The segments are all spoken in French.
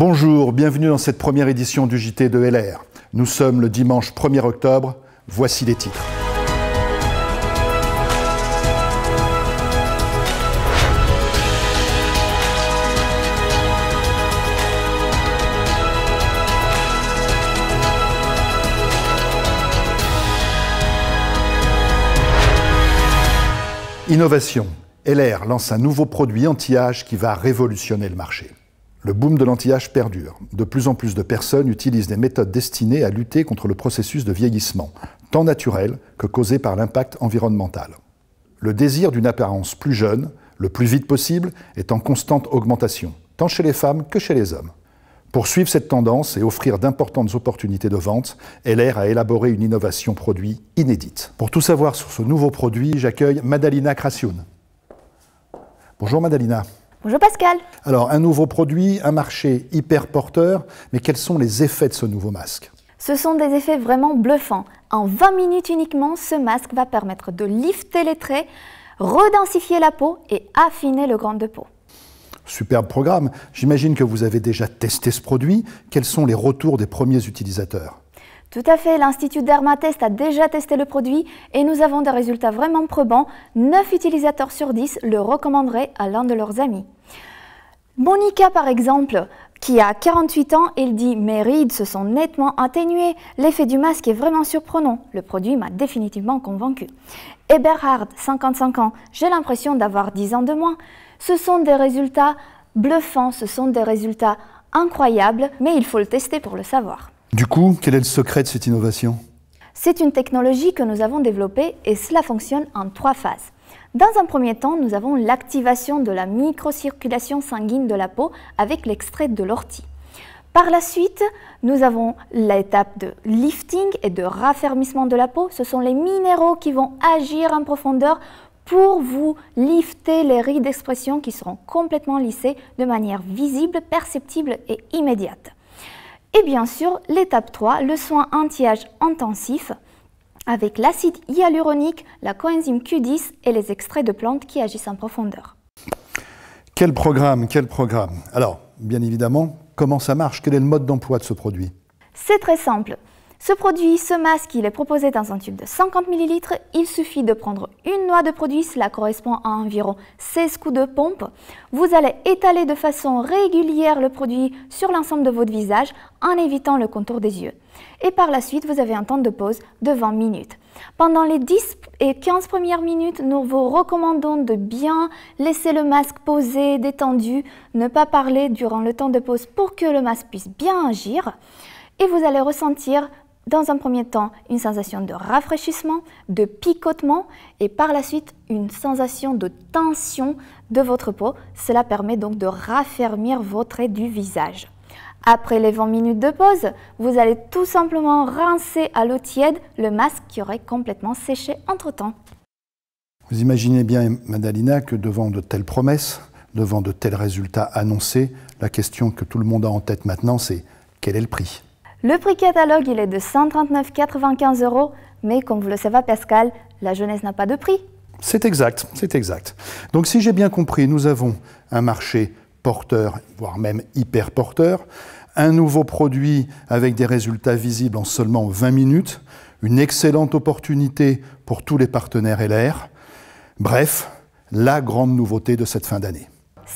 Bonjour, bienvenue dans cette première édition du JT de LR. Nous sommes le dimanche 1er octobre, voici les titres. Innovation. LR lance un nouveau produit anti-âge qui va révolutionner le marché. Le boom de l'anti-âge perdure. De plus en plus de personnes utilisent des méthodes destinées à lutter contre le processus de vieillissement, tant naturel que causé par l'impact environnemental. Le désir d'une apparence plus jeune, le plus vite possible, est en constante augmentation, tant chez les femmes que chez les hommes. Pour suivre cette tendance et offrir d'importantes opportunités de vente, LR a élaboré une innovation produit inédite. Pour tout savoir sur ce nouveau produit, j'accueille Madalina Krasioun. Bonjour Madalina. Bonjour Pascal. Alors, un nouveau produit, un marché hyper porteur, mais quels sont les effets de ce nouveau masque? Ce sont des effets vraiment bluffants. En 20 minutes uniquement, ce masque va permettre de lifter les traits, redensifier la peau et affiner le grain de peau. Superbe programme. J'imagine que vous avez déjà testé ce produit. Quels sont les retours des premiers utilisateurs? Tout à fait, l'Institut Dermatest a déjà testé le produit et nous avons des résultats vraiment probants. 9 utilisateurs sur 10 le recommanderaient à l'un de leurs amis. Monica, par exemple, qui a 48 ans, elle dit « Mes rides se sont nettement atténuées. L'effet du masque est vraiment surprenant. Le produit m'a définitivement convaincu. » Eberhard, 55 ans, « J'ai l'impression d'avoir 10 ans de moins. » Ce sont des résultats bluffants, ce sont des résultats incroyables, mais il faut le tester pour le savoir. Du coup, quel est le secret de cette innovation? C'est une technologie que nous avons développée et cela fonctionne en 3 phases. Dans un premier temps, nous avons l'activation de la microcirculation sanguine de la peau avec l'extrait de l'ortie. Par la suite, nous avons l'étape de lifting et de raffermissement de la peau. Ce sont les minéraux qui vont agir en profondeur pour vous lifter les rides d'expression qui seront complètement lissées de manière visible, perceptible et immédiate. Et bien sûr, l'étape 3, le soin anti-âge intensif avec l'acide hyaluronique, la coenzyme Q10 et les extraits de plantes qui agissent en profondeur. Quel programme, quel programme! Alors, bien évidemment, comment ça marche? Quel est le mode d'emploi de ce produit? C'est très simple. Ce produit, ce masque, il est proposé dans un tube de 50 ml. Il suffit de prendre une noix de produit, cela correspond à environ 16 coups de pompe. Vous allez étaler de façon régulière le produit sur l'ensemble de votre visage en évitant le contour des yeux. Et par la suite, vous avez un temps de pause de 20 minutes. Pendant les 10 et 15 premières minutes, nous vous recommandons de bien laisser le masque posé, détendu, ne pas parler durant le temps de pause pour que le masque puisse bien agir. Et vous allez ressentir dans un premier temps une sensation de rafraîchissement, de picotement et par la suite une sensation de tension de votre peau. Cela permet donc de raffermir vos traits du visage. Après les 20 minutes de pause, vous allez tout simplement rincer à l'eau tiède le masque qui aurait complètement séché entre-temps. Vous imaginez bien, Madalina, que devant de telles promesses, devant de tels résultats annoncés, la question que tout le monde a en tête maintenant, c'est quel est le prix? Le prix catalogue, il est de 139,95 €, mais comme vous le savez Pascal, la jeunesse n'a pas de prix. C'est exact, c'est exact. Donc si j'ai bien compris, nous avons un marché porteur, voire même hyper porteur, un nouveau produit avec des résultats visibles en seulement 20 minutes, une excellente opportunité pour tous les partenaires LR. Bref, la grande nouveauté de cette fin d'année.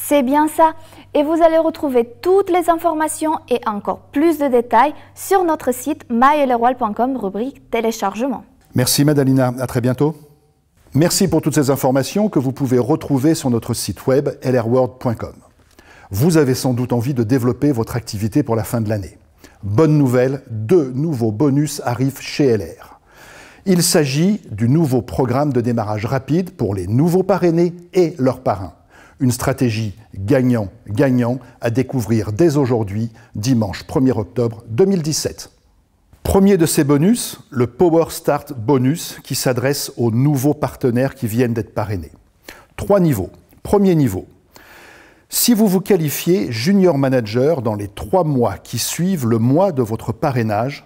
C'est bien ça, et vous allez retrouver toutes les informations et encore plus de détails sur notre site mylrworld.com, rubrique téléchargement. Merci Madalina, à très bientôt. Merci pour toutes ces informations que vous pouvez retrouver sur notre site web lrworld.com. Vous avez sans doute envie de développer votre activité pour la fin de l'année. Bonne nouvelle, 2 nouveaux bonus arrivent chez LR. Il s'agit du nouveau programme de démarrage rapide pour les nouveaux parrainés et leurs parrains. Une stratégie gagnant-gagnant à découvrir dès aujourd'hui, dimanche 1er octobre 2017. Premier de ces bonus, le Power Start Bonus qui s'adresse aux nouveaux partenaires qui viennent d'être parrainés. 3 niveaux. Premier niveau. Si vous vous qualifiez Junior Manager dans les 3 mois qui suivent le mois de votre parrainage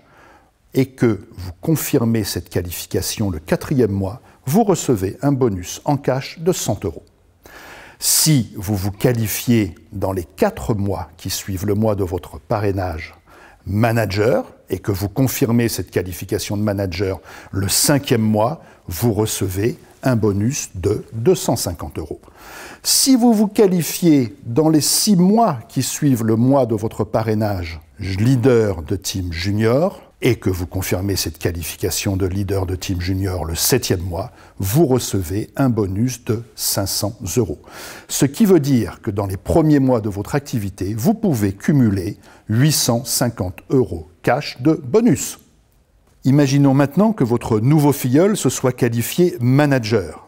et que vous confirmez cette qualification le 4e mois, vous recevez un bonus en cash de 100 €. Si vous vous qualifiez dans les 4 mois qui suivent le mois de votre parrainage manager et que vous confirmez cette qualification de manager le 5e mois, vous recevez un bonus de 250 €. Si vous vous qualifiez dans les 6 mois qui suivent le mois de votre parrainage leader de team junior et que vous confirmez cette qualification de leader de team junior le 7e mois, vous recevez un bonus de 500 €. Ce qui veut dire que dans les premiers mois de votre activité, vous pouvez cumuler 850 € cash de bonus. Imaginons maintenant que votre nouveau filleul se soit qualifié manager.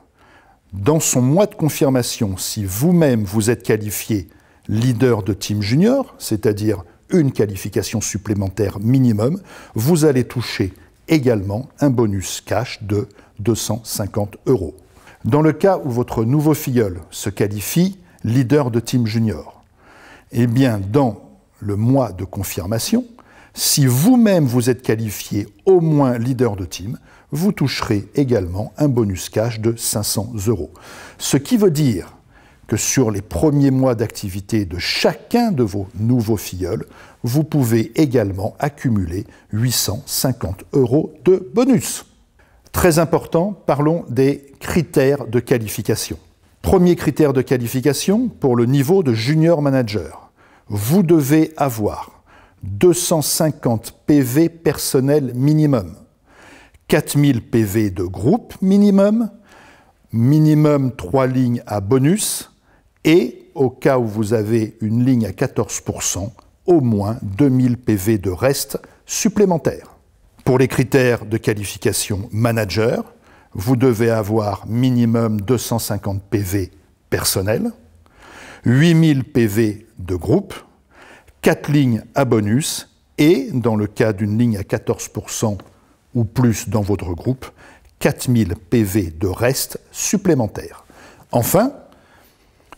Dans son mois de confirmation, si vous-même vous êtes qualifié leader de team junior, c'est-à-dire une qualification supplémentaire minimum, vous allez toucher également un bonus cash de 250 €. Dans le cas où votre nouveau filleul se qualifie leader de team junior, eh bien, dans le mois de confirmation, si vous-même vous êtes qualifié au moins leader de team, vous toucherez également un bonus cash de 500 €. Ce qui veut dire que sur les premiers mois d'activité de chacun de vos nouveaux filleuls, vous pouvez également accumuler 850 € de bonus. Très important, parlons des critères de qualification. Premier critère de qualification pour le niveau de junior manager. Vous devez avoir 250 PV personnels minimum, 4000 PV de groupe minimum, minimum 3 lignes à bonus, et au cas où vous avez une ligne à 14%, au moins 2000 PV de reste supplémentaires. Pour les critères de qualification manager, vous devez avoir minimum 250 PV personnels, 8000 PV de groupe, 4 lignes à bonus et, dans le cas d'une ligne à 14% ou plus dans votre groupe, 4000 PV de reste supplémentaires. Enfin,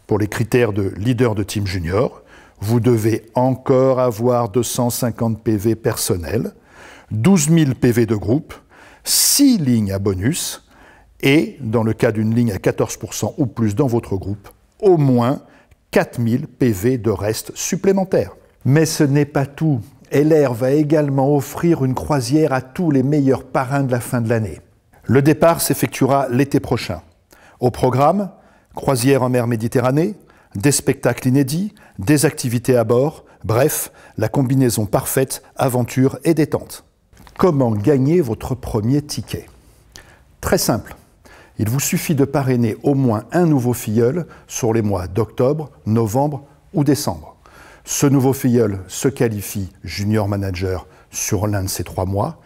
pour les critères de leader de team junior, vous devez encore avoir 250 PV personnels, 12 000 PV de groupe, 6 lignes à bonus et, dans le cas d'une ligne à 14% ou plus dans votre groupe, au moins 4000 PV de reste supplémentaires. Mais ce n'est pas tout. LR va également offrir une croisière à tous les meilleurs parrains de la fin de l'année. Le départ s'effectuera l'été prochain. Au programme, croisière en mer Méditerranée, des spectacles inédits, des activités à bord, bref, la combinaison parfaite, aventure et détente. Comment gagner votre premier ticket? Très simple. Il vous suffit de parrainer au moins un nouveau filleul sur les mois d'octobre, novembre ou décembre. Ce nouveau filleul se qualifie junior manager sur l'un de ces 3 mois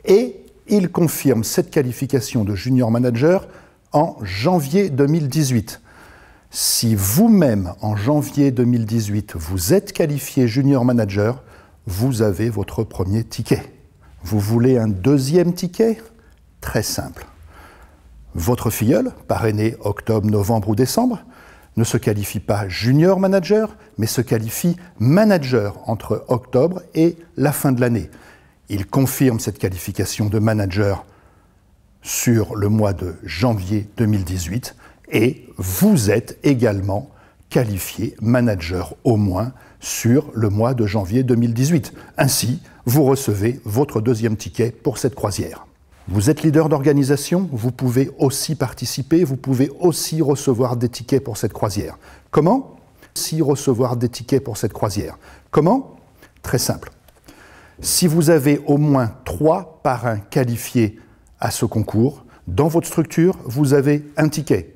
et il confirme cette qualification de junior manager en janvier 2018. Si vous-même, en janvier 2018, vous êtes qualifié junior manager, vous avez votre premier ticket. Vous voulez un deuxième ticket? Très simple. Votre filleul, parrainé octobre, novembre ou décembre, ne se qualifie pas junior manager, mais se qualifie manager entre octobre et la fin de l'année. Il confirme cette qualification de manager sur le mois de janvier 2018 et vous êtes également qualifié manager au moins sur le mois de janvier 2018. Ainsi, vous recevez votre deuxième ticket pour cette croisière. Vous êtes leader d'organisation, vous pouvez aussi participer, vous pouvez aussi recevoir des tickets pour cette croisière. Comment? Si recevoir des tickets pour cette croisière. Comment? Très simple. Si vous avez au moins 3 parrains qualifiés à ce concours, dans votre structure, vous avez un ticket.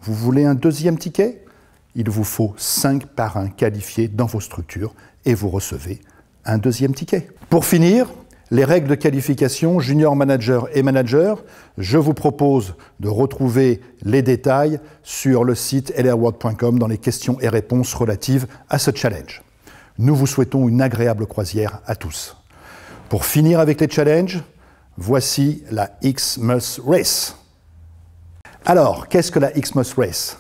Vous voulez un deuxième ticket? Il vous faut 5 parrains qualifiés dans vos structures et vous recevez un deuxième ticket. Pour finir, les règles de qualification junior manager et manager, je vous propose de retrouver les détails sur le site lrworld.com dans les questions et réponses relatives à ce challenge. Nous vous souhaitons une agréable croisière à tous. Pour finir avec les challenges, voici la Xmas Race. Alors, qu'est-ce que la Xmas Race?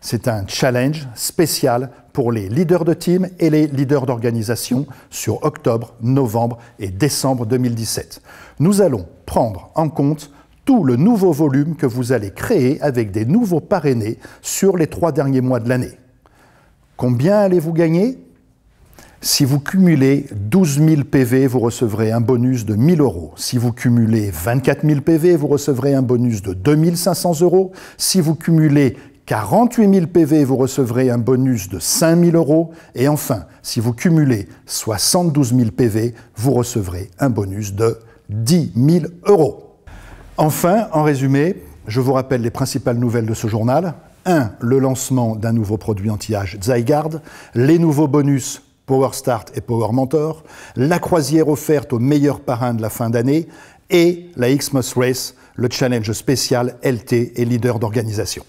C'est un challenge spécial pour les leaders de team et les leaders d'organisation sur octobre, novembre et décembre 2017. Nous allons prendre en compte tout le nouveau volume que vous allez créer avec des nouveaux parrainés sur les 3 derniers mois de l'année. Combien allez-vous gagner? Si vous cumulez 12 000 PV, vous recevrez un bonus de 1 000 €. Si vous cumulez 24 000 PV, vous recevrez un bonus de 2 500 €. Si vous cumulez 48 000 PV, vous recevrez un bonus de 5 000 €. Et enfin, si vous cumulez 72 000 PV, vous recevrez un bonus de 10 000 €. Enfin, en résumé, je vous rappelle les principales nouvelles de ce journal. 1. Le lancement d'un nouveau produit anti-âge Zygarde, les nouveaux bonus Power Start et Power Mentor, la croisière offerte aux meilleurs parrains de la fin d'année et la Xmas Race, le challenge spécial LT et leader d'organisation.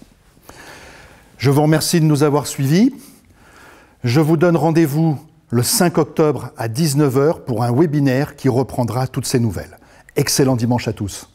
Je vous remercie de nous avoir suivis. Je vous donne rendez-vous le 5 octobre à 19 h pour un webinaire qui reprendra toutes ces nouvelles. Excellent dimanche à tous.